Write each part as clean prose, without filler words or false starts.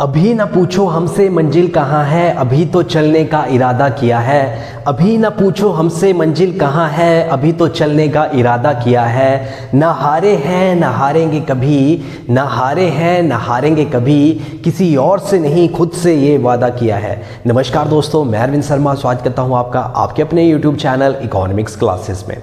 अभी न पूछो हमसे मंजिल कहाँ है, अभी तो चलने का इरादा किया है। अभी न पूछो हमसे मंजिल कहाँ है, अभी तो चलने का इरादा किया है। न हारे हैं न हारेंगे कभी, न हारे हैं न हारेंगे कभी, किसी और से नहीं खुद से ये वादा किया है। नमस्कार दोस्तों, मैं अरविंद शर्मा स्वागत करता हूँ आपका आपके अपने YouTube चैनल इकोनॉमिक्स क्लासेस में।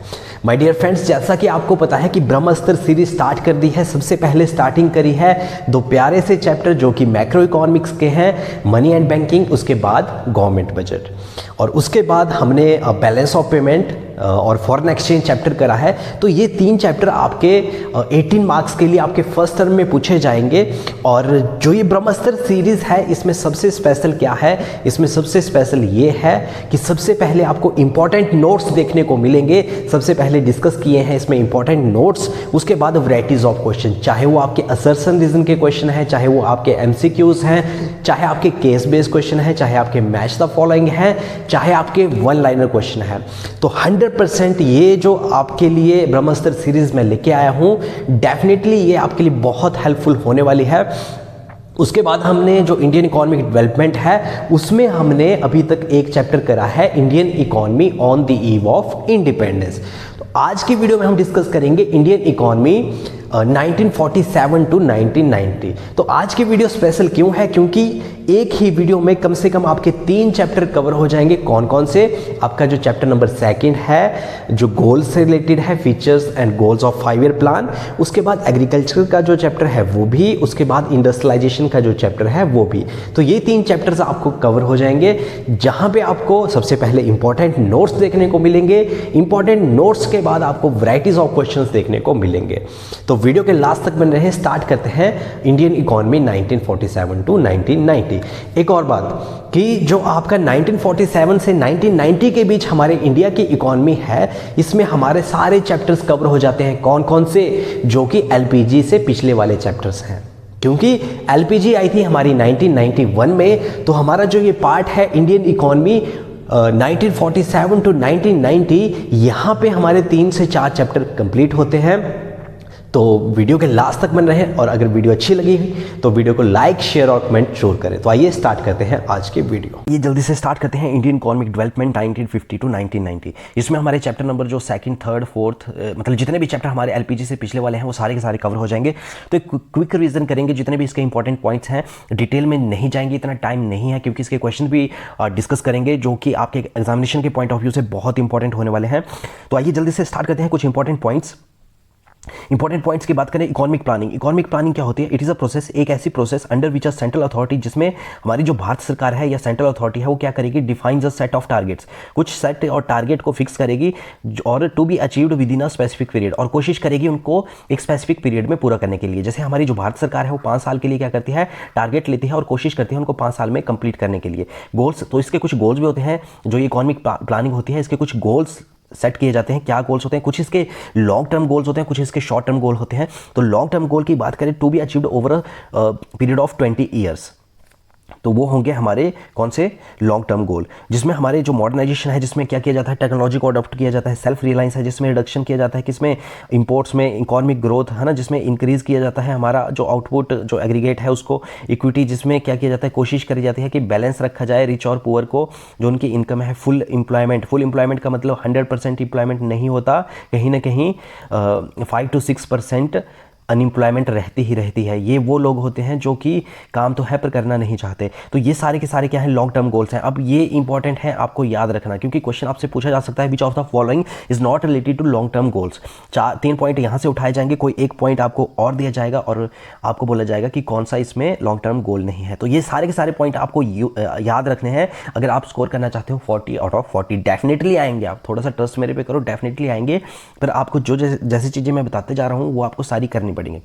माय डियर फ्रेंड्स, जैसा कि आपको पता है कि ब्रह्मास्त्र सीरीज स्टार्ट कर दी है। सबसे पहले स्टार्टिंग करी है दो प्यारे से चैप्टर जो कि मैक्रो इकोनॉमिक्स के हैं, मनी एंड बैंकिंग, उसके बाद गवर्नमेंट बजट, और उसके बाद हमने बैलेंस ऑफ पेमेंट और फॉरेन एक्सचेंज चैप्टर करा है। तो ये तीन चैप्टर आपके 18 मार्क्स के लिए आपके फर्स्ट टर्म में पूछे जाएंगे। और जो ये ब्रह्मास्त्र सीरीज है, इसमें सबसे स्पेशल क्या है? इसमें सबसे स्पेशल ये है कि सबसे पहले आपको इंपॉर्टेंट नोट्स देखने को मिलेंगे। सबसे पहले डिस्कस किए हैं इसमें इंपॉर्टेंट नोट्स, उसके बाद वैरायटीज ऑफ क्वेश्चन, चाहे वो आपके असर्शन रीजन के क्वेश्चन है, चाहे वो आपके MCQs हैं, चाहे आपके केस बेस्ड क्वेश्चन है, चाहे आपके मैच द फॉलोइंग है, चाहे आपके वन लाइनर क्वेश्चन है। तो 100% ये जो आपके लिए ब्रह्मास्त्र सीरीज में लेके आया हूँ, डेफिनेटली ये आपके लिए बहुत हेल्पफुल होने वाली है। उसके बाद हमने जो इंडियन इकोनॉमिक डेवलपमेंट है, उसमें हमने अभी तक एक चैप्टर करा है Indian economy on the eve of independence. तो आज की वीडियो में हम डिस्कस करेंगे इंडियन इकोनॉमी 1947 टू 1990। तो आज की वीडियो स्पेशल क्यों है? क्योंकि एक ही वीडियो में कम से कम आपके 3 चैप्टर कवर हो जाएंगे। कौन कौन से? आपका जो चैप्टर नंबर 2 है, जो गोल्स से रिलेटेड है, features and goals of 5 year plan, उसके बाद एग्रीकल्चर का जो चैप्टर है वो भी, उसके बाद इंडस्ट्रियलाइजेशन का जो चैप्टर है वो भी। तो ये 3 चैप्टर्स आपको कवर हो जाएंगे, जहां पे आपको सबसे पहले इंपॉर्टेंट नोट्स देखने को मिलेंगे। इंपॉर्टेंट नोट्स के बाद आपको वैरायटीज ऑफ क्वेश्चंस देखने को मिलेंगे। तो वीडियो के लास्ट तक बने रहे। स्टार्ट करते हैं इंडियन इकोनॉमी 1947 टू 1990। एक और बात कि जो आपका 1947 से 1990 के बीच हमारे इंडिया की इकोनॉमी है, इसमें हमारे सारे चैप्टर्स कवर हो जाते हैं। कौन कौन से? जो कि LPG से पिछले वाले चैप्टर्स हैं, क्योंकि LPG आई थी हमारी 1991 में। तो हमारा जो ये पार्ट है इंडियन इकोनॉमी 1947 टू 1990, यहाँ पे हमारे 3 से 4 चैप्टर कंप्लीट होते हैं। तो वीडियो के लास्ट तक बन रहे हैं, और अगर वीडियो अच्छी लगी तो वीडियो को लाइक, शेयर और कमेंट जरूर करें। तो आइए स्टार्ट करते हैं आज के वीडियो। ये जल्दी से स्टार्ट करते हैं इंडियन इकोनॉमिक डेवलपमेंट 1950 टू 1990। इसमें हमारे चैप्टर नंबर जो 2nd, 3rd, 4th, मतलब जितने भी चैप्टर हमारे LPG से पिछले वाले हैं वो सारे के सारे कवर हो जाएंगे। तो एक क्विक रिवीजन करेंगे, जितने भी इसके इंपॉर्टेंट पॉइंट्स हैं। डिटेल में नहीं जाएंगे, इतना टाइम नहीं है, क्योंकि इसके क्वेश्चन भी डिस्कस करेंगे जो कि आपके एग्जामिनेशन के पॉइंट ऑफ व्यू से बहुत इंपॉर्टेंट होने वाले हैं। तो आइए जल्दी से स्टार्ट करते हैं कुछ इंपॉर्टेंट पॉइंट्स। इंपॉर्टेंट पॉइंट्स की बात करें, इकोनॉमिक प्लानिंग। इकोनॉमिक प्लानिंग क्या होती है? इट इज़ अ प्रोसेस, एक ऐसी process under which a central authority, जिसमें हमारी जो भारत सरकार है या सेंट्रल अथॉरिटी है, वो क्या करेगी? Defines a set of targets, कुछ सेट और टारगेट को फिक्स करेगी, और to be achieved within a specific period, और कोशिश करेगी उनको एक स्पेसिफिक पीरियड में पूरा करने के लिए। जैसे हमारी जो भारत सरकार है वो 5 साल के लिए क्या करती है? टारगेट लेती है और कोशिश करती है उनको 5 साल में कंप्लीट करने के लिए। गोल्स, तो इसके कुछ गोल्स भी होते हैं। जो इकोनॉमिक प्लानिंग होती है, इसके कुछ गोल्स सेट किए जाते हैं। क्या गोल्स होते हैं? कुछ इसके लॉन्ग टर्म गोल्स होते हैं, कुछ इसके शॉर्ट टर्म गोल होते हैं। तो लॉन्ग टर्म गोल की बात करें, to be achieved over a period of 20 years, तो वो होंगे हमारे कौन से? Long term goal. जिसमें हमारे जो मॉडर्नाइजेशन है, जिसमें क्या किया जाता है? टेक्नोलॉजी को अडॉप्ट किया जाता है। सेल्फ रिलायंस है, जिसमें रिडक्शन किया जाता है, किसमें? इंपोर्ट्स में। इकोनॉमिक ग्रोथ है ना, जिसमें इंक्रीज किया जाता है हमारा जो आउटपुट, जो एग्रीगेट है उसको। इक्विटी, जिसमें क्या किया जाता है? कोशिश करी जाती है कि बैलेंस रखा जाए रिच और पुअर को, जो उनकी इनकम है। फुल एम्प्लॉयमेंट, फुल एम्प्लॉयमेंट का मतलब 100% एम्प्लॉयमेंट नहीं होता, कहीं ना कहीं 5 to 6% अनएम्प्लॉयमेंट रहती ही रहती है। ये वो लोग होते हैं जो कि काम तो है पर करना नहीं चाहते। तो ये सारे के सारे क्या हैं? लॉन्ग टर्म गोल्स हैं। अब ये इंपॉर्टेंट है, आपको याद रखना, क्योंकि क्वेश्चन आपसे पूछा जा सकता है which of the following is not related to long term goals. 3 point यहाँ से उठाए जाएंगे, कोई एक पॉइंट आपको और दिया जाएगा और आपको बोला जाएगा कि कौन सा इसमें लॉन्ग टर्म गोल नहीं है। तो ये सारे के सारे पॉइंट आपको याद रखने हैं अगर आप स्कोर करना चाहते हो 40 आउट ऑफ 40। डेफिनेटली आएंगे, आप थोड़ा सा ट्रस्ट मेरे पे करो, डेफिनेटली आएंगे। पर आपको जो जैसी चीज़ें मैं बताते जा रहा हूँ वो आपको सारी करनी पड़ेंगी।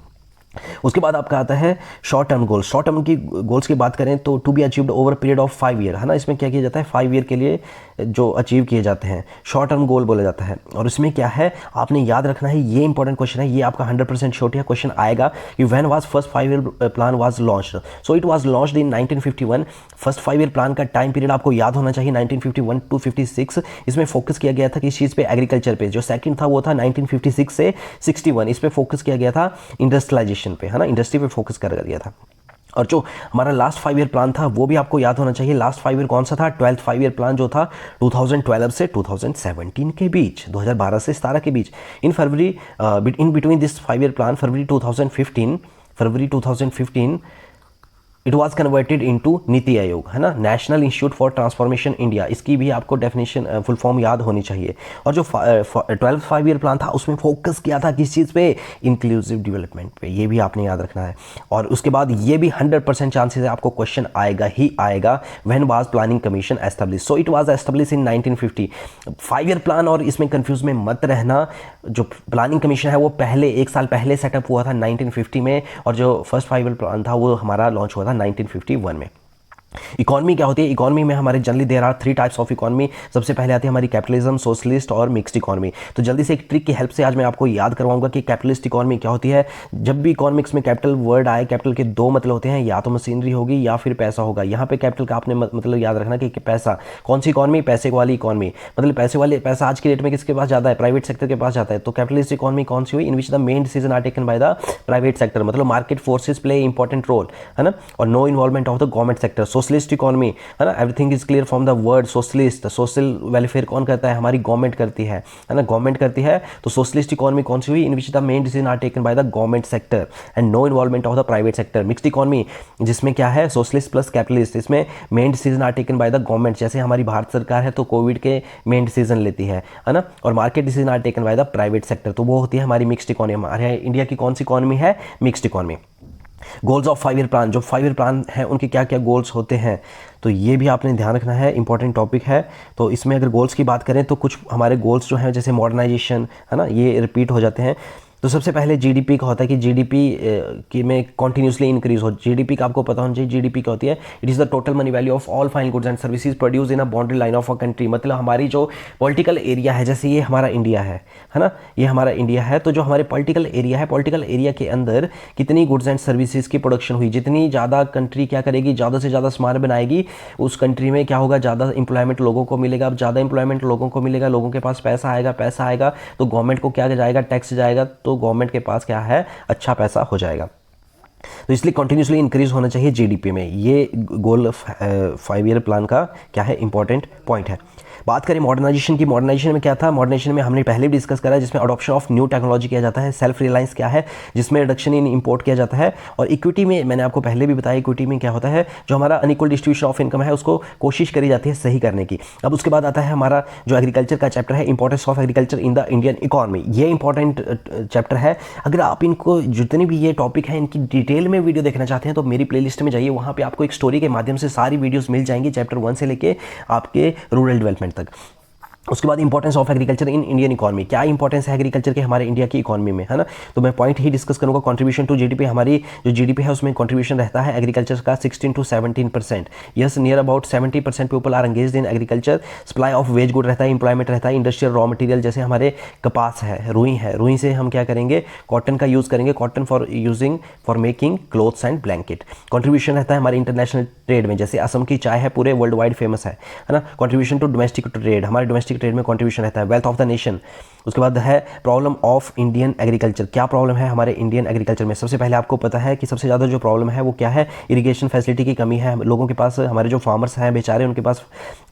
उसके बाद आपका आता है short term goals. Short term की गोल्स की बात करें तो to be achieved over period of 5 year, है ना। इसमें क्या किया जाता है? 5 ईयर के लिए जो अचीव किए जाते हैं शॉर्ट टर्म गोल बोला जाता है। और इसमें क्या है आपने याद रखना है, ये इंपॉर्टेंट क्वेश्चन है, ये आपका 100% श्योर क्वेश्चन आएगा कि when was first 5 year plan was launched. So it was launched in 1951। First 5 year plan का टाइम पीरियड आपको याद होना चाहिए 1951 टू 56। इसमें फोकस किया गया था किस चीज़ पे? एग्रीकल्चर पे। जो सेकंड था वो था 1956 से 61, इस पे फोकस किया गया था इंडस्ट्रियलाइजेशन पे, है ना, इंडस्ट्री पे फोकस कर गया था। और जो हमारा लास्ट 5 ईयर प्लान था वो भी आपको याद होना चाहिए। लास्ट 5 ईयर कौन सा था? 12th 5 ईयर प्लान जो था 2012 से 2017 के बीच, 2012 से 17 के बीच। In between this 5 year plan February 2015 it was converted into Niti Aayog, है ना, national institute for transformation India. इसकी भी आपको डेफिनेशन फुल फॉर्म याद होनी चाहिए। और जो 12th 5 ईयर प्लान था उसमें फोकस किया था किस चीज़ पे? इंक्लूसिव डेवलपमेंट पे। ये भी आपने याद रखना है। और उसके बाद ये भी 100% चांसेस है आपको क्वेश्चन आएगा ही आएगा, when was planning commission establish? So it was establish in 1950। 5 year plan, और इसमें कंफ्यूज में मत रहना, जो प्लानिंग कमीशन है वो पहले 1 साल पहले सेटअप हुआ था 1950 में, और जो फर्स्ट 5 ईयर प्लान था वो हमारा लॉन्च हुआ था 1951 में। इकोनॉमी क्या होती है? इकोनॉमी में हमारे generally there are 3 types of economy. सबसे पहले आती है हमारी कैपिटलिज्म, सोशलिस्ट और मिक्स्ड इकोनॉमी। तो जल्दी से एक ट्रिक की हेल्प से आज मैं आपको याद करवाऊंगा कि कैपिटलिस्ट इकोनॉमी क्या होती है। जब भी इकोनॉमिक्स में कैपिटल वर्ड आए, कैपिटल के 2 मतलब होते हैं, या तो मशीनरी होगी या फिर पैसा होगा। यहाँ पे कैपिटल का आपने मतलब याद रखना कि पैसा। कौन सी इकोनॉमी? पैसे वाली इकोनॉमी। मतलब पैसा आज की डेट में किसके पास जाता है? प्राइवेट सेक्टर के पास जाता है। तो कैपिटलिस्ट इकोनॉमी कौन सी हुई? In which the main decision are taken by the private sector, मतलब market forces play important role, है ना, और no involvement of the government sector. Socialist economy, है ना, everything is clear from the word socialist. Social welfare कौन करता है? हमारी गवर्नमेंट करती है ना, गवर्नमेंट करती है। तो सोशलिस्ट इकोनॉमी कौन सी हुई? In which the main decision are taken by the government sector and no involvement of the private sector. Mixed economy, जिसमें क्या है? Socialist plus capitalist. इसमें main decision are taken by the government, जैसे हमारी भारत सरकार है तो कोविड के मेन डिसीजन लेती है ना, और market decision are taken by the private sector. तो वो होती है हमारी मिक्स्ड इकोनॉमी। हमारे इंडिया की कौन सी इकोनॉमी है? Mixed economy. Goals of 5 year plan, जो 5 ईयर प्लान है उनके क्या क्या गोल्स होते हैं, तो ये भी आपने ध्यान रखना है, इंपॉर्टेंट टॉपिक है। तो इसमें अगर गोल्स की बात करें तो कुछ हमारे गोल्स जो हैं जैसे मॉडर्नाइजेशन, है ना, ये रिपीट हो जाते हैं। तो सबसे पहले जीडीपी का होता है कि जीडीपी की में कॉन्टिन्यूसली इंक्रीज हो। जीडीपी का आपको पता होना चाहिए, जीडीपी क्या होती है? It is the total money value of all fine goods and services produce in a boundary line of a country. मतलब हमारी जो पॉलिटिकल एरिया है, जैसे ये हमारा इंडिया है ना, ये हमारा इंडिया है, तो जो हमारे पॉलिटिकल एरिया है, पॉलिटिकल एरिया के अंदर कितनी गुड्स एंड सर्विसेज की प्रोडक्शन हुई, जितनी ज़्यादा कंट्री क्या करेगी, ज़्यादा से ज़्यादा सामान बनाएगी, उस कंट्री में क्या होगा? ज़्यादा इंप्लॉयमेंट लोगों को मिलेगा। अब ज़्यादा इंप्लॉयमेंट लोगों को मिलेगा, लोगों के पास पैसा आएगा तो गवर्नमेंट को क्या जाएगा? टैक्स जाएगा, तो गवर्नमेंट के पास क्या है? अच्छा पैसा हो जाएगा। तो इसलिए कंटिन्यूसली इंक्रीज होना चाहिए जीडीपी में। ये गोल 5 ईयर प्लान का क्या है? इंपॉर्टेंट पॉइंट है। बात करें मॉडर्नाइजेशन की, मॉडर्नाइजेशन में क्या था? मॉडर्नाइजेशन में हमने पहले भी डिस्कस करा है, जिसमें अडॉप्शन ऑफ न्यू टेक्नोलॉजी किया जाता है। सेल्फ रिलायंस क्या है? जिसमें रिडक्शन इन इंपोर्ट किया जाता है। और इक्विटी में मैंने आपको पहले भी बताया, इक्विटी में क्या होता है? जो हमारा अनइक्वल डिस्ट्रीब्यूशन ऑफ इनकम है उसको कोशिश करी जाती है सही करने की। अब उसके बाद आता है हमारा जो एग्रीकल्चर का चैप्टर है, importance of agriculture in the Indian economy. ये इंपॉर्टेंट चैप्टर है। अगर आप इनको जितने भी ये टॉपिक है इनकी डिटेल में वीडियो देखना चाहते हैं तो मेरी प्लेलिस्ट में जाइए, वहाँ पे आपको एक स्टोरी के माध्यम से सारी वीडियोस मिल जाएंगी, चैप्टर 1 से लेके आपके रूरल डेवलपमेंट तक। उसके बाद importance of agriculture in Indian economy, क्या इंपॉर्टेंस है एग्रीकल्चर के हमारे इंडिया की इकोनॉमी में, है ना। तो मैं पॉइंट ही डिस्कस करूंगा। कंट्रीब्यूशन टू जीडीपी, हमारी जो जीडीपी है उसमें कंट्रीब्यूशन रहता है एग्रीकल्चर का 16 to 17%। Yes, near about 70% people are engaged in agriculture. Supply of wage good रहता है, इंप्लॉयमेंट रहता है, इंडस्ट्रियल रॉ मटेरियल जैसे हमारे कपास है, रुई से हम क्या करेंगे? कॉटन का यूज़ करेंगे, cotton for making clothes and blanket. Contribution रहता है हमारे इंटरनेशनल ट्रेड में, जैसे असम की चाय है पूरे वर्ल्ड वाइड फेमस है ना। कंट्रीब्यूशन टू डोमेस्टिक ट्रेड, हमारे डोमेस्टिक ट्रेड में कंट्रीब्यूशन रहता है। Wealth of the nation. उसके बाद है प्रॉब्लम ऑफ इंडियन एग्रीकल्चर, क्या प्रॉब्लम है हमारे इंडियन एग्रीकल्चर में? सबसे पहले आपको पता है कि सबसे ज़्यादा जो प्रॉब्लम है वो क्या है? इरिगेशन फैसिलिटी की कमी है। लोगों के पास, हमारे जो फार्मर्स हैं बेचारे, उनके पास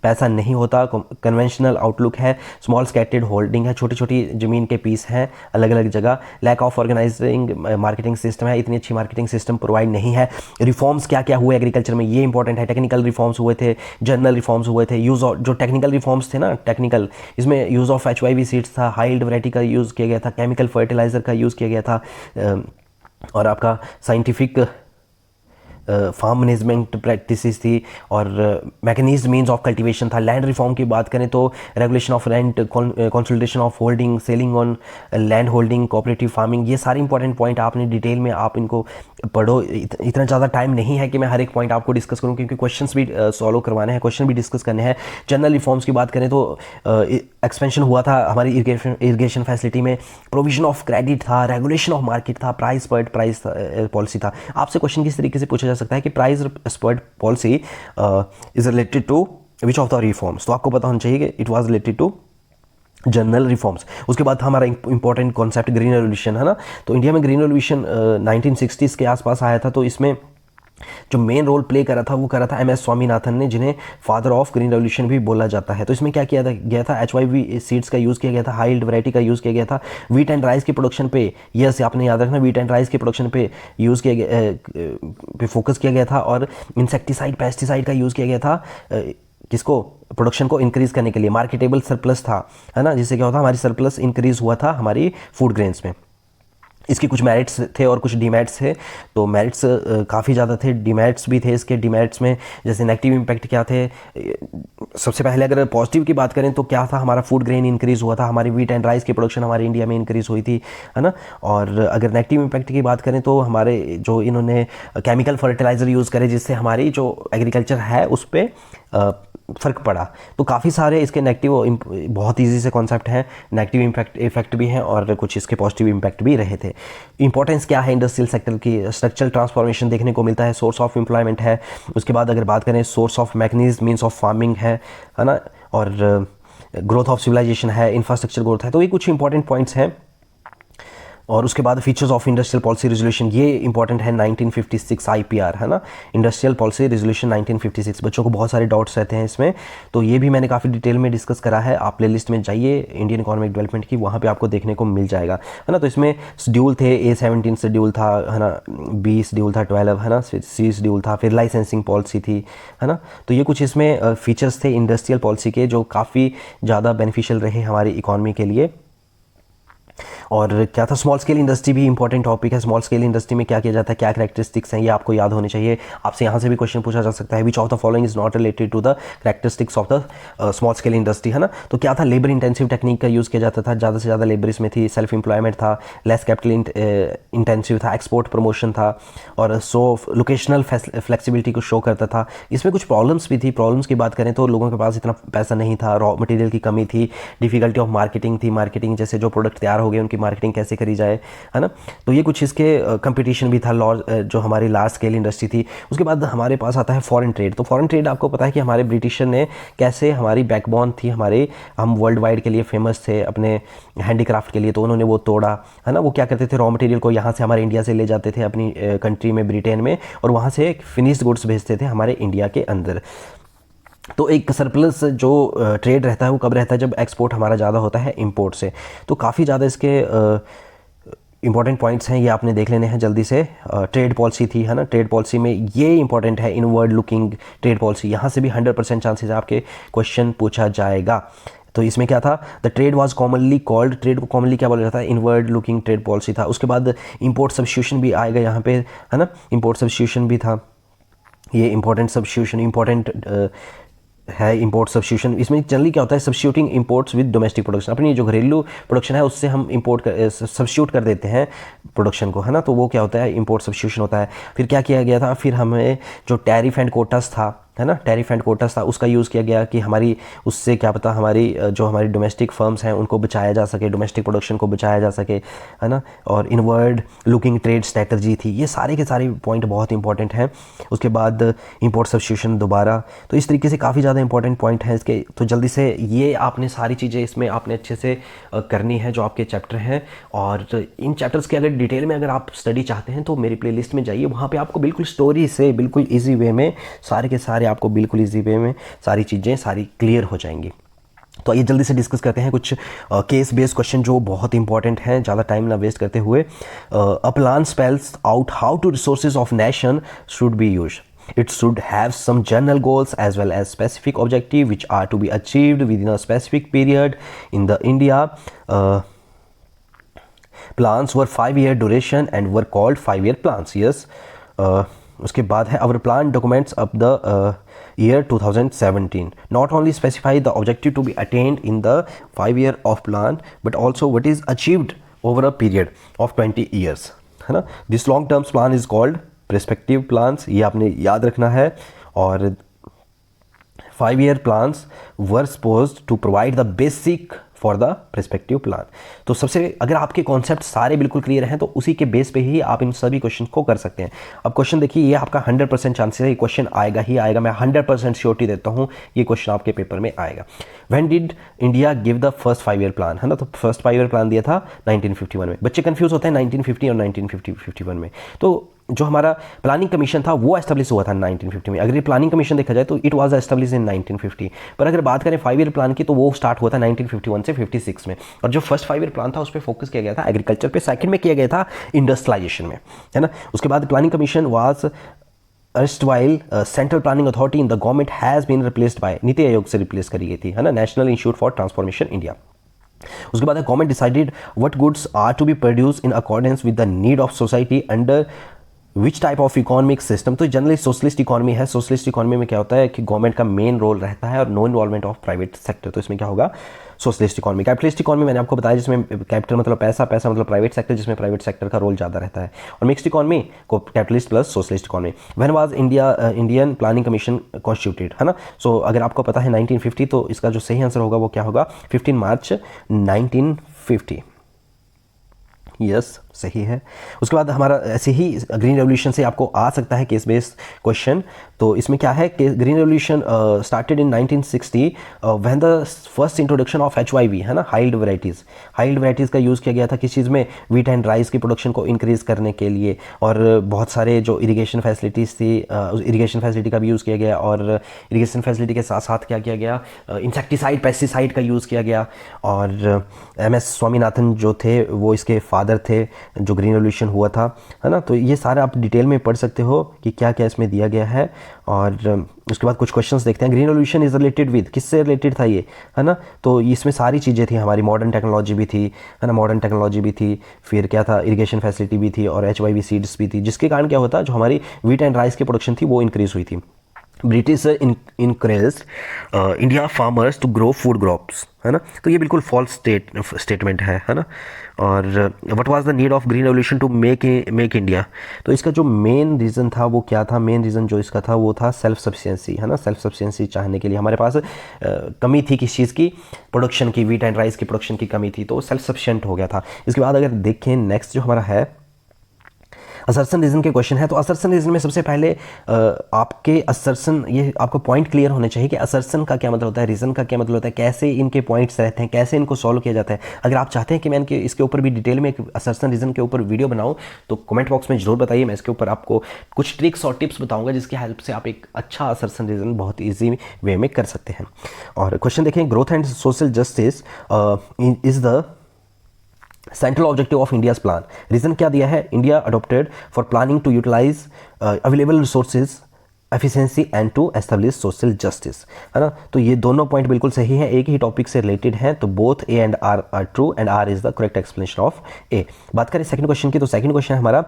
पैसा नहीं होता। कन्वेंशनल आउटलुक है, स्मॉल स्कैटर्ड होल्डिंग है, छोटी छोटी ज़मीन के पीस हैं अलग अलग जगह। Lack of organising marketing system है, इतनी अच्छी मार्केटिंग सिस्टम प्रोवाइड नहीं है। रिफॉर्म्स क्या क्या हुए एग्रीकल्चर में, ये इंपॉर्टेंट है। टेक्निकल रिफॉर्म्स हुए थे, जर्नल रिफॉर्म्स हुए थे। यूज़ ऑफ जो टेक्निकल रिफॉर्म्स थे ना, टेक्निकल, इसमें यूज़ ऑफ HYV सीड्स था, हाइल्ड वैरायटी का यूज़ किया गया था, केमिकल फर्टिलाइज़र का यूज़ किया गया था, और आपका साइंटिफिक फार्म मैनेजमेंट प्रैक्टिसेस थी, और मैकेनिज्ड मीन्स ऑफ कल्टीवेशन था। लैंड रिफॉर्म की बात करें तो regulation of rent, consolidation of holding, selling on land holding, cooperative farming, ये सारे इंपॉर्टेंट पॉइंट आपने डिटेल में आप इनको पढ़ो। इतना ज़्यादा टाइम नहीं है कि मैं हर एक पॉइंट आपको डिस्कस करूँ, क्योंकि क्वेश्चंस भी सॉल्व करवाने हैं, क्वेश्चन भी डिस्कस करने हैं। जनरल रिफॉर्म्स की बात करें तो एक्सपेंशन हुआ था हमारी इरिगेशन फैसिलिटी में, प्रोविजन ऑफ क्रेडिट था, रेगुलेशन ऑफ मार्केट था, प्राइस पॉलिसी था। आपसे क्वेश्चन किस तरीके से पूछा जा सकता है कि price spread policy is related to which of the reforms, तो आपको पता होना चाहिए कि it was related to general reforms. उसके बाद हमारा इंपॉर्टेंट कॉन्सेप्ट ग्रीन रेवोल्यूशन, है ना। तो इंडिया में ग्रीन रेवोल्यूशन 1960s के आसपास आया था। तो इसमें जो मेन रोल प्ले करा था वो करा था MS स्वामीनाथन ने, जिन्हें फादर ऑफ ग्रीन रेवोल्यूशन भी बोला जाता है। तो इसमें क्या किया गया था, HYV सीड्स का यूज़ किया गया था, हाई यील्ड वैरायटी का यूज़ किया गया था, वीट एंड राइस की प्रोडक्शन पे, यस आपने याद रखना, वीट एंड राइस की प्रोडक्शन पे यूज़ किया गया, पे फोकस किया गया था, और इंसेक्टिसाइड पेस्टिसाइड का यूज़ किया गया था, किसको, प्रोडक्शन को इंक्रीज़ करने के लिए। मार्केटेबल सरप्लस था, है ना, जिससे क्या होता, हमारी सरप्लस इंक्रीज़ हुआ था हमारी फूड ग्रेन्स में। इसके कुछ मेरिट्स थे और कुछ डिमेरिट्स थे। तो मेरिट्स काफ़ी ज़्यादा थे, डिमेरिट्स भी थे इसके। डिमेरिट्स में जैसे नेगेटिव इम्पैक्ट क्या थे, सबसे पहले अगर पॉजिटिव की बात करें तो क्या था, हमारा फूड ग्रेन इंक्रीज़ हुआ था, हमारी वीट एंड राइस की प्रोडक्शन हमारे इंडिया में इंक्रीज़ हुई थी, है ना। और अगर नेगेटिव इम्पैक्ट की बात करें तो हमारे जो इन्होंने केमिकल फर्टिलाइज़र यूज़ करे, जिससे हमारी जो एग्रीकल्चर है उस पर फ़र्क पड़ा। तो काफ़ी सारे इसके नेगेटिव, बहुत ईजी से कॉन्सेप्ट हैं, नेगेटिव इफेक्ट भी हैं और कुछ इसके पॉजिटिव इम्पैक्ट भी रहे थे। इंपॉर्टेंस क्या है इंडस्ट्रियल सेक्टर की, स्ट्रक्चरल ट्रांसफॉर्मेशन देखने को मिलता है, सोर्स ऑफ एम्प्लॉयमेंट है। उसके बाद अगर बात करें source of mechanism, means of farming है ना, और ग्रोथ ऑफ सिविलाइजेशन है, इंफ्रास्ट्रक्चर ग्रोथ है। तो ये कुछ इंपॉर्टेंट पॉइंट्स हैं। और उसके बाद features of industrial policy resolution, ये इंपॉर्टेंट है, 1956 IPR, है ना, इंडस्ट्रियल पॉलिसी रेजोल्यूशन 1956। बच्चों को बहुत सारे डाउट्स रहते हैं इसमें, तो ये भी मैंने काफ़ी डिटेल में डिस्कस करा है। आप प्ले लिस्ट में जाइए इंडियन इकोनॉमिक डेवलपमेंट की, वहाँ पे आपको देखने को मिल जाएगा, है ना। तो इसमें शेड्यूल थे, A17 शेड्यूल था, है ना, B शेड्यूल था, 12, है ना, C शेड्यूल था, फिर लाइसेंसिंग पॉलिसी थी, है ना। तो ये कुछ इसमें फीचर्स थे इंडस्ट्रियल पॉलिसी के, जो काफ़ी ज़्यादा बेनिफिशियल रहे हमारी इकॉनमी के लिए। और क्या था, स्मॉल स्केल इंडस्ट्री भी इंपॉर्टेंट टॉपिक है। स्मॉल स्केल इंडस्ट्री में क्या किया जाता है, क्या कैरेक्टरिस्टिक्स हैं, ये आपको याद होने चाहिए। आपसे यहाँ से भी क्वेश्चन पूछा जा सकता है, which of the following is not related to the characteristics of the small scale industry, है ना। तो क्या था, लेबर इंटेंसिव टेक्निक का यूज़ किया जाता था, ज़्यादा से ज़्यादा लेबर इसमें थी, सेल्फ एम्प्लॉयमेंट था, लेस कैपिटल इंटेंसिव था, एक्सपोर्ट प्रमोशन था, और सो लोकेशनल फ्लेक्सिबिलिटी को शो करता था। इसमें कुछ प्रॉब्लम्स भी थी। प्रॉब्लम्स की बात करें तो लोगों के पास इतना पैसा नहीं था, रॉ मटेरियल की कमी थी, डिफिकल्टी ऑफ मार्केटिंग थी, मार्केटिंग जैसे जो प्रोडक्ट तैयार हो गए उनकी मार्केटिंग कैसे करी जाए, है ना। तो ये कुछ इसके कंपटीशन भी था, जो हमारी लार्ज स्केल इंडस्ट्री थी। उसके बाद हमारे पास आता है फॉरेन ट्रेड। तो फॉरेन ट्रेड आपको पता है कि हमारे ब्रिटिशर ने कैसे, हमारी बैकबोन थी, हम वर्ल्ड वाइड के लिए फेमस थे अपने हैंडीक्राफ्ट के लिए, तो उन्होंने वो तोड़ा, है ना। वो क्या करते थे, रॉ मटेरियल को यहाँ से हमारे इंडिया से ले जाते थे अपनी कंट्री में, ब्रिटेन में, और वहाँ से फिनिश्ड गुड्स भेजते थे हमारे इंडिया के अंदर। तो एक सरप्लस जो ट्रेड रहता है वो कब रहता है, जब एक्सपोर्ट हमारा ज़्यादा होता है इंपोर्ट से। तो काफ़ी ज़्यादा इसके इंपॉर्टेंट पॉइंट्स हैं, ये आपने देख लेने हैं जल्दी से। ट्रेड पॉलिसी थी, है ना, ट्रेड पॉलिसी में ये इंपॉर्टेंट है, इनवर्ड लुकिंग ट्रेड पॉलिसी। यहाँ से भी 100% चांसेस है आपके क्वेश्चन पूछा जाएगा। तो इसमें क्या था, the trade was commonly called, trade को कॉमनली क्या बोला जाता है, इनवर्ड लुकिंग ट्रेड पॉलिसी था। उसके बाद इंपोर्ट सब्स्टिट्यूशन भी आएगा यहाँ पे, है ना, इंपोर्ट सब्स्टिट्यूशन भी था। ये इंपॉर्टेंट सब्स्टिट्यूशन इंपॉर्टेंट है, इंपोर्ट सब्स्टिट्यूशन। इसमें जनरली क्या होता है, substituting imports with domestic production, अपनी जो घरेलू प्रोडक्शन है उससे हम इंपोर्ट सब्स्टिट्यूट कर देते हैं प्रोडक्शन को, है ना। तो वो क्या होता है, इंपोर्ट सब्स्टिट्यूशन होता है। फिर क्या किया गया था, फिर हमें जो टैरिफ एंड कोटास था, है ना, टैरिफ एंड कोटास था, उसका यूज़ किया गया कि हमारी उससे क्या पता हमारी जो हमारी डोमेस्टिक फर्म्स हैं उनको बचाया जा सके, डोमेस्टिक प्रोडक्शन को बचाया जा सके, है ना। और इनवर्ड लुकिंग ट्रेड स्ट्रैटजी थी। ये सारे के सारे पॉइंट बहुत इंपॉर्टेंट हैं। उसके बाद इंपोर्ट सब्स्टिट्यूशन दोबारा। तो इस तरीके से काफ़ी ज़्यादा इंपॉर्टेंट पॉइंट हैं इसके। तो जल्दी से ये आपने सारी चीज़ें इसमें आपने अच्छे से करनी है जो आपके चैप्टर हैं। और इन चैप्टर्स के अगर डिटेल में अगर आप स्टडी चाहते हैं तो मेरी प्लेलिस्ट में जाइए, वहाँ पे आपको बिल्कुल स्टोरी से बिल्कुल ईजी वे में सारे के सारे आपको बिल्कुल ईजी वे में सारी चीज़ें सारी क्लियर हो जाएंगी। तो आइए जल्दी से डिस्कस करते हैं कुछ केस बेस्ड क्वेश्चन जो बहुत इंपॉर्टेंट हैं, ज़्यादा टाइम ना वेस्ट करते हुए। A plan spells out how to resources of nation should be used. It should have some general goals as well as specific objectives which are to be achieved within a specific period. In the India, plans were 5-year duration and were called 5-year plans. Yes. उसके बाद है our plan documents of the year 2017 not only specify the objective to be attained in the 5-year of plan but also what is achieved over a period of 20 years, है ना. This long term plan is called perspective plans, ये आपने याद रखना है. और 5-year plans were supposed to provide the basic for the perspective plan. तो सबसे अगर आपके कॉन्सेप्ट सारे बिल्कुल क्लियर हैं तो उसी के बेस पे ही आप इन सभी क्वेश्चन को कर सकते हैं. अब क्वेश्चन देखिए, ये आपका 100% चांसेस है, ये क्वेश्चन आएगा ही आएगा. मैं 100% श्योरिटी देता हूँ ये क्वेश्चन आपके पेपर में आएगा. When did India give the first 5-year plan, है ना. तो फर्स्ट 5-year प्लान दिया था 1951 में. बच्चे कंफ्यूज होते हैं 1950 और 1951 में. तो जो हमारा प्लानिंग कमीशन था वो एस्टेब्लिश हुआ था 1950 में। अगर ये प्लानिंग कमीशन देखा जाए तो इट वाज एस्टेब्लिश इन 1950, पर अगर बात करें 5 ईयर प्लान की तो वो स्टार्ट हुआ था 1951 से 56 में। और जो फर्स्ट 5 ईयर प्लान था उस पर फोकस किया गया था एग्रीकल्चर पे, सेकंड में किया गया था इंडस्ट्रियलाइजेशन में, है ना। उसके बाद planning commission was erstwhile central planning authority in the government has been replaced by, NITI Aayog से रिप्लेस करी गई थी, है ना, national institute for transformation India. उसके बाद government decided what goods are to be produce in accordance with the need of society under which type of economic system. तो generally socialist economy है। सोशलिस्ट इकोनॉमी में क्या होता है कि government का मेन रोल रहता है और no involvement of private sector. तो इसमें क्या होगा, सोशलिस्ट इकोनॉमी। कैपिटलिस्ट इकोनॉमी मैंने आपको बताया जिसमें कैपिटल मतलब पैसा, पैसा मतलब प्राइवेट सेक्टर, जिसमें प्राइवेट सेक्टर का रोल ज़्यादा रहता है। और मिक्स्ड इकोनॉमी को capitalist plus socialist economy. When was Indian planning commission constituted, है ना। सो अगर आपको पता है 1950, तो इसका जो सही आंसर होगा वो क्या होगा, 15 मार्च 1950। यस, सही है। उसके बाद हमारा ऐसे ही ग्रीन रेवोल्यूशन से आपको आ सकता है केस बेस्ड क्वेश्चन। तो इसमें क्या है कि green revolution started in 1960 when the first introduction of HYV, है ना, हाइल्ड वैराइटीज़। हाइल्ड वैराइटीज़ का यूज़ किया गया था किस चीज़ में, वीट एंड राइस की प्रोडक्शन को इंक्रीज़ करने के लिए। और बहुत सारे जो इरीगेशन फैसिलिटीज़ थी, इरीगेशन फैसिलिटी का भी यूज़ किया गया। और इरीगेशन फैसिलिटी के साथ साथ क्या किया गया, इंसेक्टिसाइड, पेस्टिसाइड का यूज़ किया गया। और MS स्वामीनाथन जो थे वो इसके फादर थे जो ग्रीन रेवोल्यूशन हुआ था, है ना। तो ये सारा आप डिटेल में पढ़ सकते हो कि क्या क्या इसमें दिया गया है। और उसके बाद कुछ क्वेश्चंस देखते हैं। Green revolution is related with, किससे रिलेटेड था ये, है ना। तो इसमें सारी चीज़ें थी, हमारी मॉडर्न टेक्नोलॉजी भी थी, है ना, मॉडर्न टेक्नोलॉजी भी थी, फिर क्या था, इरिगेशन फैसिलिटी भी थी, और HYV सीड्स भी थी, जिसके कारण क्या होता, जो हमारी वीट एंड राइस की प्रोडक्शन थी वो इंक्रीज़ हुई थी। British encourage India farmers to grow food crops, है ना। तो ये बिल्कुल फॉल्स स्टेटमेंट है ना। और what was the need of green revolution to make India. तो इसका जो मेन रीज़न था वो क्या था, मेन रीज़न जो इसका था वो था सेल्फ सफिशिएंसी, है ना। सेल्फ सफिशिएंसी चाहने के लिए हमारे पास कमी थी किस चीज़ की, प्रोडक्शन की, वीट एंड राइस की प्रोडक्शन की कमी थी, तो सेल्फ सफिशिएंट हो गया था। इसके बाद अगर देखें नेक्स्ट जो हमारा है असर्शन रीजन के क्वेश्चन है। तो असर्शन रीजन में सबसे पहले आपके असर्शन, ये आपको पॉइंट क्लियर होने चाहिए कि असर्शन का क्या मतलब होता है, रीजन का क्या मतलब होता है, कैसे इनके पॉइंट्स रहते हैं, कैसे इनको सॉल्व किया जाता है। अगर आप चाहते हैं कि मैं इनके इसके ऊपर भी डिटेल में एक असर्शन रीजन के ऊपर वीडियो बनाऊं तो कमेंट बॉक्स में जरूर बताइए। मैं इसके ऊपर आपको कुछ ट्रिक्स और टिप्स बताऊंगा जिसकी हेल्प से आप एक अच्छा असर्शन रीजन बहुत ईजी वे में कर सकते हैं। और क्वेश्चन देखें, growth and social justice is the central objective of India's plan. Reason क्या दिया है, India adopted for planning to utilise available resources efficiency and to establish social justice, है ना। तो ये दोनों पॉइंट बिल्कुल सही है, एक ही टॉपिक से रिलेटेड हैं। तो both A and R R true and R is the correct explanation of A. बात करें सेकंड क्वेश्चन की, तो सेकंड क्वेश्चन है हमारा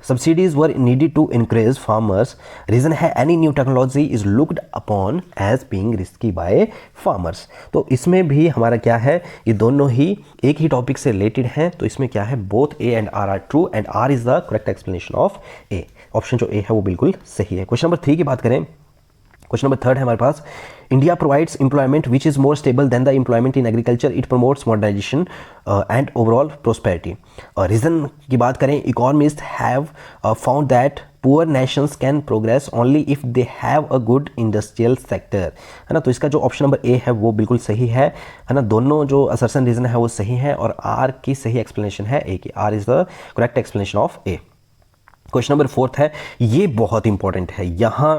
subsidies were needed to encourage farmers. Reason है any new technology is looked upon as being risky by farmers. तो इसमें भी हमारा क्या है, ये दोनों ही एक ही टॉपिक से रिलेटेड हैं। तो इसमें क्या है, both A and R true and R is the correct explanation of A. Option जो ए है वो बिल्कुल सही है। क्वेश्चन नंबर 3 की बात करें, क्वेश्चन नंबर 3 है हमारे पास, India provides employment which is more stable than the employment in agriculture, it promotes modernisation and overall prosperity. Reason की बात करें, economist have found that poor nations can progress only if they have a good industrial sector, है ना। तो इसका जो option number A है वो बिल्कुल सही है ना। दोनों जो असर्शन रीजन है वो सही है और आर की सही एक्सप्लेनेशन है ए की, R is the correct explanation of A. Question number 4 है, ये बहुत इंपॉर्टेंट है, यहां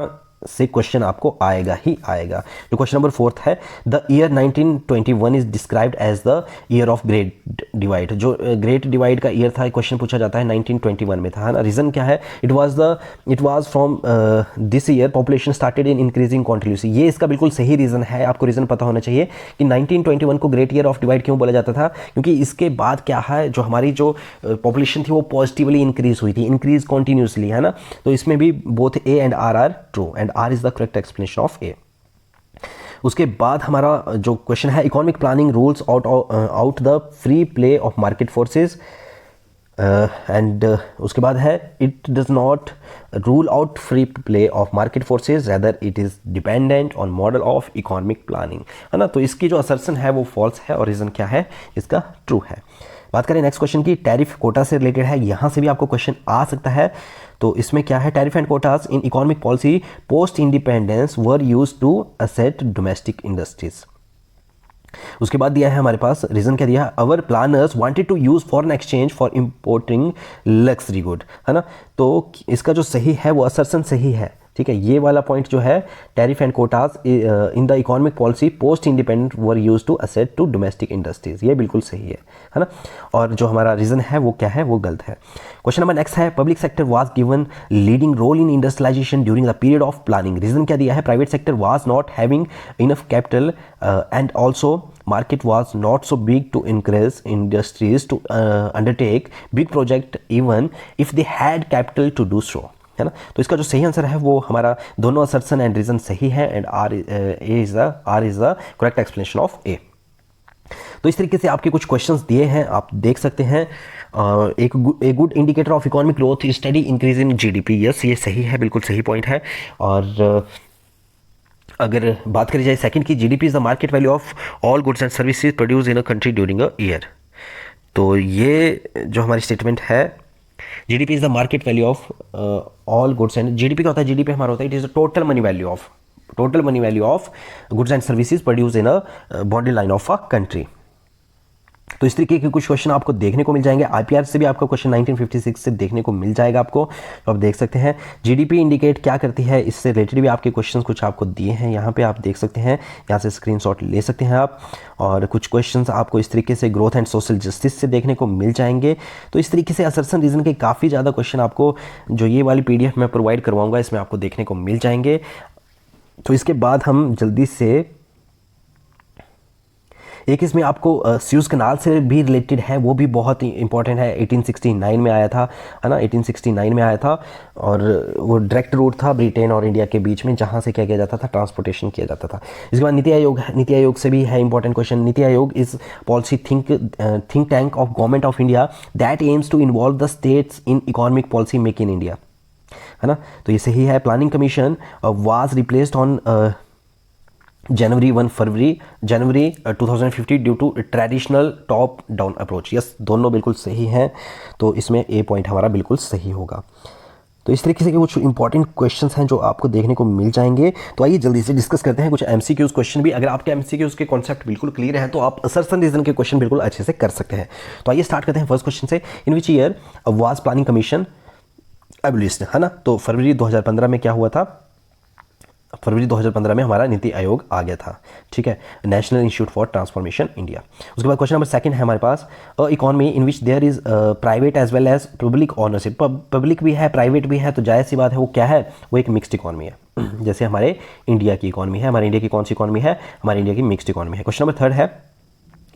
से क्वेश्चन आपको आएगा ही आएगा। जो क्वेश्चन नंबर 4 है, the year 1921 is described as the year of great divide. जो ग्रेट डिवाइड का ईयर था, क्वेश्चन पूछा जाता है 1921 में था, है ना। रीजन क्या है, it was from this year population started in increasing continuously. ये इसका बिल्कुल सही रीजन है, आपको रीजन पता होना चाहिए कि 1921 को ग्रेट ईयर ऑफ डिवाइड क्यों बोला जाता था, क्योंकि इसके बाद क्या है, जो हमारी जो पॉपुलेशन थी वो पॉजिटिवली इंक्रीज हुई थी, इंक्रीज कॉन्टिन्यूसली, है ना। तो इसमें भी both A and R R true and R is the correct explanation of A. उसके बाद हमारा जो क्वेश्चन है, economic planning rules out the free play of market forces and उसके बाद है, it does not rule out free play of market forces rather it is dependent on model of economic planning, है ना। तो इसकी जो assertion है वो फॉल्स है और रीजन क्या है, इसका ट्रू है। बात करें नेक्स्ट क्वेश्चन की, टैरिफ कोटा से रिलेटेड है, यहां से भी आपको क्वेश्चन आ सकता है। तो इसमें क्या है, tariff and quotas in economic policy post independence were used to assist domestic industries. उसके बाद दिया है हमारे पास रीज़न क्या दिया है, our planners wanted to use foreign exchange for importing luxury good, है ना। तो इसका जो सही है वो असर्सन सही है, ठीक है। ये वाला पॉइंट जो है, tariff and quotas in the economic policy post independent were use to assist to domestic industries, ये बिल्कुल सही है ना। और जो हमारा रीज़न है वो क्या है, वो गलत है। क्वेश्चन नंबर नेक्स्ट है, public sector was given leading role in industrialisation during the period of planning. Reason क्या दिया है, private sector was not having enough capital and also market was not so big to encourage industries to undertake big project even if they had capital to do so, है ना। तो इसका जो सही answer है वो हमारा दोनों असर्सन एंड रीजन सही है, and R is the correct explanation of A. तो इस तरीके से आपके कुछ क्वेश्चंस दिए हैं, आप देख सकते हैं। एक good indicator of economic growth study increase in GDP, yes ये सही है, बिल्कुल सही पॉइंट है। और अगर बात करी जाए सेकंड की, GDP is the market value of all goods and services produce in a country during a year. तो ये जो हमारी स्टेटमेंट है, GDP is the market value of all goods and, GDP क्या होता है, जीडीपी हमारा होता है it is the total money value of goods and services produce in a border line of a country. तो इस तरीके के कुछ क्वेश्चन आपको देखने को मिल जाएंगे। आईपीआर से भी आपका क्वेश्चन 1956 से देखने को मिल जाएगा आपको, तो आप देख सकते हैं। जीडीपी इंडिकेट क्या करती है, इससे रिलेटेड भी आपके क्वेश्चंस कुछ आपको दिए हैं, यहाँ पे आप देख सकते हैं, यहाँ से स्क्रीनशॉट ले सकते हैं आप। और कुछ क्वेश्चंस आपको इस तरीके से ग्रोथ एंड सोशल जस्टिस से देखने को मिल जाएंगे। तो इस तरीके से असर्सन रीजन के काफ़ी ज़्यादा क्वेश्चन आपको जो ये वाली पीडीएफ मैं प्रोवाइड करवाऊँगा इसमें आपको देखने को मिल जाएंगे। तो इसके बाद हम जल्दी से एक इसमें आपको स्यूज़ कनाल से भी रिलेटेड है, वो भी बहुत इंपॉर्टेंट है, 1869 में आया था, है ना, 1869 में आया था। और वो डायरेक्ट रूट था ब्रिटेन और इंडिया के बीच में, जहाँ से क्या किया जाता था, ट्रांसपोर्टेशन किया जाता था। इसके बाद नीति आयोग से भी है important question. NITI Aayog is policy think tank of government of India that aims to involve the states in economic policy make in India, है ना। तो ये सही है। Planning commission was replaced on January 2050 due to traditional top down approach, yes दोनों बिल्कुल सही हैं। तो इसमें ए पॉइंट हमारा बिल्कुल सही होगा। तो इस तरीके से कुछ इंपॉर्टेंट क्वेश्चंस हैं जो आपको देखने को मिल जाएंगे। तो आइए जल्दी से डिस्कस करते हैं कुछ एमसीक्यूज क्वेश्चन भी। अगर आपके एमसीक्यूज के कॉन्सेप्ट बिल्कुल क्लियर हैं तो आप असर्सन रीजन के क्वेश्चन बिल्कुल अच्छे से कर सकते हैं। तो आइए स्टार्ट करते हैं फर्स्ट क्वेश्चन से। In which year was planning commission abolished, है ना। तो फरवरी 2015 में क्या हुआ था, फरवरी 2015 में हमारा नीति आयोग आ गया था, ठीक है, national institute for transformation India. उसके बाद क्वेश्चन नंबर सेकंड है हमारे पास, a economy in which there is private as well as public ownership. Public भी है प्राइवेट भी है, तो जाहिर सी बात है वो क्या है, वो एक मिक्स्ड इकोनॉमी है। जैसे हमारे इंडिया की इकोनॉमी है, हमारे इंडिया की कौन सी इकोनॉमी है, हमारे इंडिया की मिक्स्ड इकोनॉमी है। क्वेश्चन नंबर थर्ड है,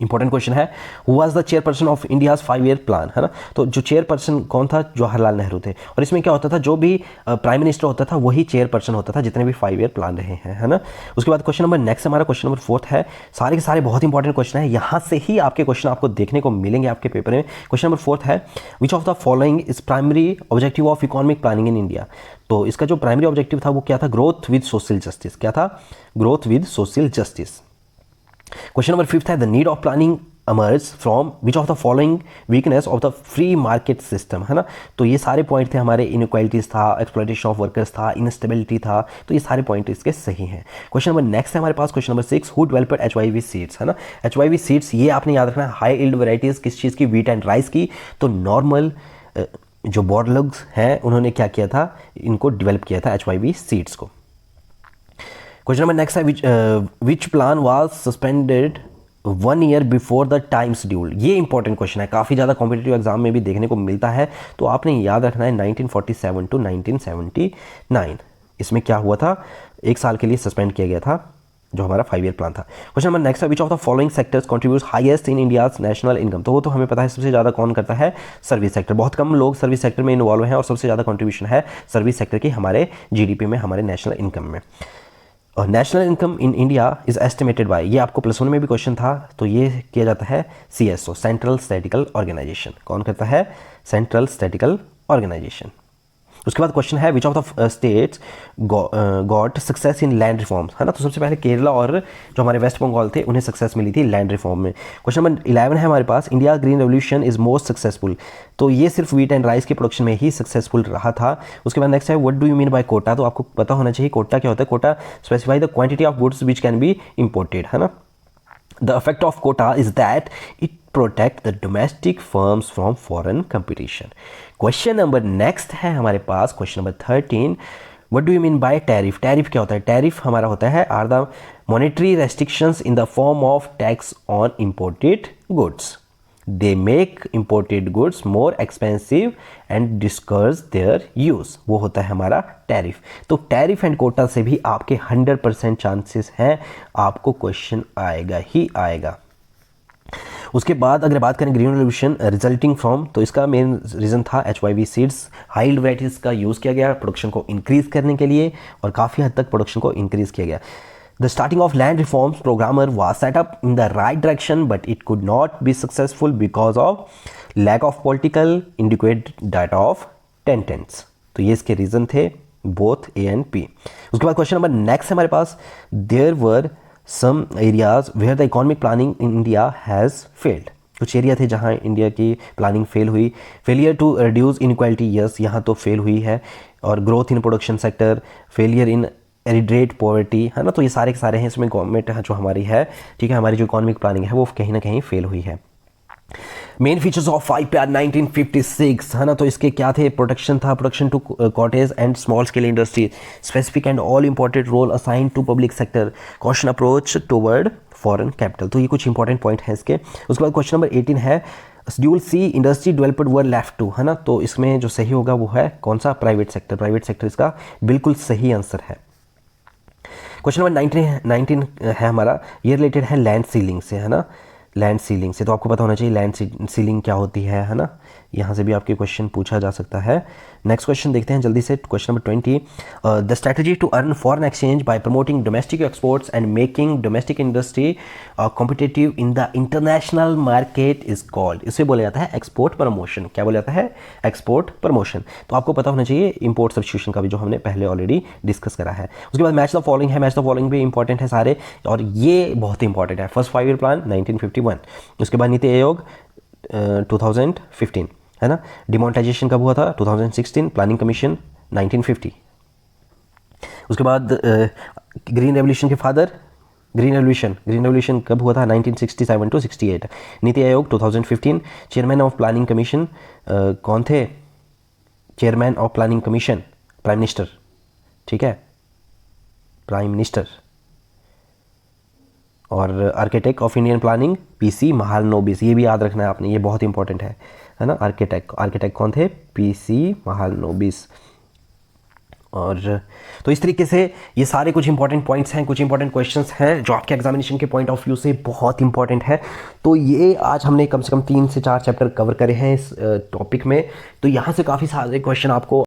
इंपॉर्टेंट क्वेश्चन है, who was the chairperson of India's 5 year plan, है ना। तो जो चेयरपर्सन कौन था, जवाहरलाल नेहरू थे। और इसमें क्या होता था, जो भी प्राइम मिनिस्टर होता था वही चेयरपर्सन होता था, जितने भी 5 ईयर प्लान रहे हैं, है ना। उसके बाद क्वेश्चन नंबर नेक्स्ट हमारा क्वेश्चन नंबर फोर्थ है। सारे के सारे बहुत इंपॉर्टेंट क्वेश्चन है, यहाँ से ही आपके क्वेश्चन आपको देखने को मिलेंगे आपके पेपर में। क्वेश्चन नंबर फोर्थ है, which of the following is primary objective of economic planning in India. तो इसका जो प्राइमरी ऑब्जेक्टिव था वो क्या था, ग्रोथ विद सोशल जस्टिस। क्या था, growth with social justice. Question number fifth है, the need of planning emerge from which of the following weakness of the free market system, है ना। तो ये सारे पॉइंट थे हमारे, इनइक्वालिटीज था, एक्सप्लॉयटेशन ऑफ वर्कर्स था, इनस्टेबिलिटी था, तो ये सारे पॉइंट इसके सही हैं। क्वेश्चन नंबर नेक्स्ट है हमारे पास, question number 6, who developed HYV seeds, है ना। HYV सीड्स ये आपने याद रखना है, हाई यील्ड वैरायटीज किस चीज़ की, व्हीट एंड राइस की। तो नॉर्मल जो बॉर्डलग्स हैं उन्होंने क्या किया था, इनको डेवलप किया था HYV सीड्स को। क्वेश्चन नंबर नेक्स्ट है, विच plan was suspended 1 year before the time schedule. ये इंपॉर्टेंट क्वेश्चन है, काफ़ी ज़्यादा कॉम्पिटिटिव एग्जाम में भी देखने को मिलता है। तो आपने याद रखना है 1947 टू 1979 इसमें क्या हुआ था, 1 साल के लिए सस्पेंड किया गया था जो हमारा 5 ईयर प्लान था। क्वेश्चन नंबर नेक्स्ट है, which of the following sectors contributes highest in India's national income. तो वो तो हमें पता है, सबसे ज़्यादा कौन करता है, सर्विस सेक्टर। बहुत कम लोग सर्विस सेक्टर में इन्वॉल्व हैं और सबसे ज़्यादा कंट्रीब्यूशन है सर्विस सेक्टर की हमारे जीडीपी में, हमारे नेशनल इनकम में। और national income in India is estimated by, ये आपको +1 में भी क्वेश्चन था, तो ये किया जाता है CSO, सेंट्रल स्टैटिस्टिकल ऑर्गेनाइजेशन। कौन करता है, सेंट्रल स्टैटिस्टिकल ऑर्गेनाइजेशन। उसके बाद क्वेश्चन है, which of the states got success in land reforms, है ना। तो सबसे पहले केरला और जो हमारे वेस्ट बंगाल थे उन्हें सक्सेस मिली थी लैंड रिफॉर्म में। क्वेश्चन नंबर 11 है हमारे पास, India green revolution is most successful. तो ये सिर्फ व्हीट एंड राइस के प्रोडक्शन में ही सक्सेसफुल रहा था। उसके बाद नेक्स्ट है, what do you mean by quota. तो आपको पता होना चाहिए कोटा क्या होता है, quota specify the quantity of goods which can be imported, है ना। The effect of quota is that it protect the domestic firms from foreign competition. Question number next है हमारे पास, question number 13. What do you mean by tariff? Tariff क्या होता है? Tariff हमारा होता है are the monetary restrictions in the form of tax on imported goods. They make imported goods more expensive and discourage their use. वो होता है हमारा टैरिफ. तो टैरिफ एंड कोटा से भी आपके 100% चांसेस हैं आपको क्वेश्चन आएगा ही आएगा. उसके बाद अगर बात करें ग्रीन रेवोल्यूशन रिजल्टिंग फ्रॉम, तो इसका मेन रीज़न था HYV सीड्स, हाइल्ड वैराइटीज़ का यूज़ किया गया प्रोडक्शन को इंक्रीज़ करने के लिए और काफ़ी हद तक प्रोडक्शन को इंक्रीज़ किया गया. The starting of land reforms programmer was set up in the right direction, but it could not be successful because of lack of political inadequate data of tenders. तो ये इसके रीज़न थे both A and P. उसके बाद question number next है हमारे पास, there were some areas where the economic planning in India has failed. कुछ area थे जहाँ इंडिया की प्लानिंग फेल हुई. Failure to reduce inequality, yes यहाँ तो फेल हुई है. और growth in production sector, failure in eradicate poverty, है ना. तो ये सारे के सारे हैं, इसमें गवर्नमेंट जो हमारी है, ठीक है, हमारी जो इकोनॉमिक प्लानिंग है वो कहीं ना कहीं फेल हुई है. मेन फीचर्स ऑफ 5PR 1956, है ना. तो इसके क्या थे? प्रोटेक्शन था, protection to cottage and small scale industry, specific and all important role assign to public sector, caution approach toward foreign capital. तो ये कुछ इंपॉर्टेंट पॉइंट है इसके. उसके बाद क्वेश्चन नंबर 18 है, schedule C industry developed were left to, है ना. तो इसमें जो सही होगा वो है कौन सा? Private sector. प्राइवेट सेक्टर इसका बिल्कुल सही आंसर है. क्वेश्चन नंबर 19 है हमारा, ये रिलेटेड है लैंड सीलिंग से, है ना. लैंड सीलिंग से तो आपको पता होना चाहिए लैंड सीलिंग क्या होती है ना. यहाँ से भी आपके क्वेश्चन पूछा जा सकता है. नेक्स्ट क्वेश्चन देखते हैं जल्दी से. Question number 20, the strategy to earn foreign exchange by promoting domestic exports and making domestic industry competitive in the international market is called. इसे बोला जाता है एक्सपोर्ट प्रमोशन. क्या बोला जाता है? Export promotion. तो आपको पता होना चाहिए इंपोर्ट सब्स्टिट्यूशन का भी, जो हमने पहले ऑलरेडी डिस्कस करा है. उसके बाद मैच द फॉलोइंग है. मैच द फॉलोइंग भी इंपॉर्टेंट है सारे, और ये बहुत इंपॉर्टेंट है. फर्स्ट 5 ईयर प्लान 1951, उसके बाद नीति आयोग 2015, है ना. डिमोनेटाइजेशन कब हुआ था? 2016. Planning commission 1950. उसके बाद ग्रीन रेवोल्यूशन के फादर, ग्रीन रेवोल्यूशन कब हुआ था? 1967 to 68. NITI Aayog 2015. Chairman of planning commission कौन थे? Chairman of planning commission prime minister, ठीक है, प्राइम मिनिस्टर. और architect of Indian planning PC Mahalanobis. ये भी याद रखना है आपने, ये बहुत इंपॉर्टेंट है ना. आर्किटेक्ट कौन थे? PC महालनोबिस. और तो इस तरीके से ये सारे कुछ इंपॉर्टेंट पॉइंट्स हैं, कुछ इंपॉर्टेंट क्वेश्चंस हैं जो आपके एग्जामिनेशन के पॉइंट ऑफ व्यू से बहुत इंपॉर्टेंट है. तो ये आज हमने कम से कम 3 से 4 चैप्टर कवर करे हैं इस टॉपिक में. तो यहाँ से काफ़ी सारे क्वेश्चन आपको